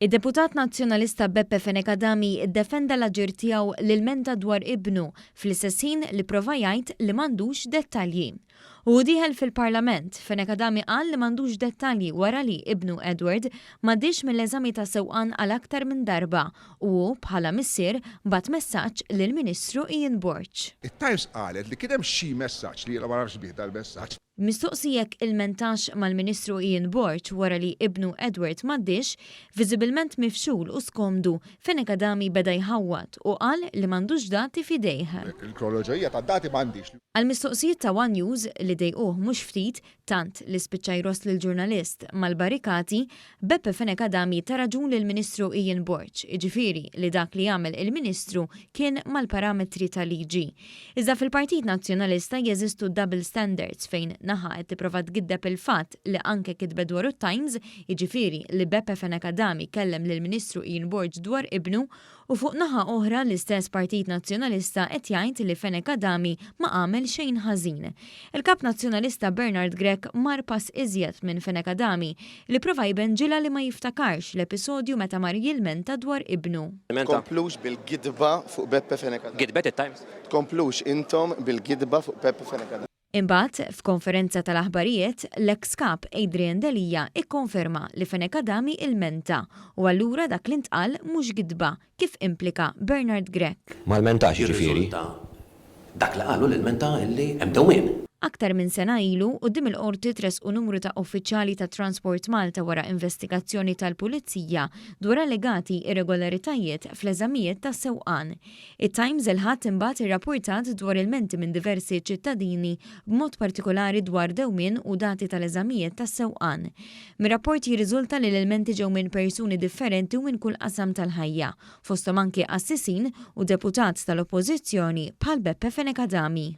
Id-deputat nazzjonalista Beppe Fenekadami iddefenda l-aġir tiegħu l-menta dwar ibnu fl-istess ħin li prova jgħid li m'għandux dettalji. U dieħel fil-Parlament, Fenekadami qal li m'għandux dettalji wara li ibnu Edward m'għaddix mill-eżami ta' sewqan għal aktar minn darba u bħala missier bat messaġġ lill-Ministru Ian Borch. It-Times qalet li kien hemm xi messaġġ li ma nafx bih dal-messaġġ. Mistoqsijek il-mentax mal-Ministru Ian Borch wara li ibnu Edward m'għaddix, viżibilment mifxul u skomdu Fenekadami beda jħawwad u qal li m'għandux dati f'idejh. Il-kronoloġija tad-dati m'għandix. Għal-mistoqsijiet ta' One News li dejquh mhux ftit tant li spiċċa jross lill-ġurnalist mal-barikati, Beppe Fenekadami ta' raġun lill-Ministru Ian Borch, jiġifieri li dak li jagħmel il-Ministru kien mal-parametri tal-liġi. Iżda fil-Partit Nazzjonalista jeżistu double standards fejn naħa qed tipprova tgiddeb il-fatt li anke kitbet dwar Times, jiġifieri li Beppe Fenekadami kellem lill-Ministru Ian Borch dwar ibnu u fuq naħa oħra l-istess Partit Nazzjonalista qed jgħid li Fenekadami ma għamel xejn ħażin. Il-Kap Nazzjonalista Bernard Grech mar pass iżjed minn Fenekadami li prova jbenġilha li ma jiftakarx l-episodju meta mar jilmenta dwar ibnu. Komplux bil-gidba fuq Beppe Fenekadami. Gidbet it-Times. Komplux intom bil-gidba fuq Beppe Fenekadami. Imbagħad f'konferenza tal-aħbarijiet l-eks kap Adrian Delija ikkonferma li Fenekadami ilmenta u allura dak li ntqal mhux gidba kif implika Bernard Grech. Mal-mentax jiġifieri. Dak li qalu l-menta illi hemm dewmien. Aktar minn sena ilu quddiem il-qorti tresqu numru ta' uffiċjali ta' Transport Malta wara investigazzjoni tal-Pulizija dwar allegati irregolaritajiet fl-eżamijiet tas sewqan. It-Times il-ħadd imbagħad irrapportat dwar il-menti minn diversi ċittadini b'mod partikolari dwar dewmien u dati tal-eżamijiet tas sewqan. Mir-rapport jirriżulta li l-elementi ġew minn persuni differenti u minn kull qasam tal-ħajja, fosthom anke assisin u deputat tal-Oppożizzjoni bħal Beppe Fenekadami.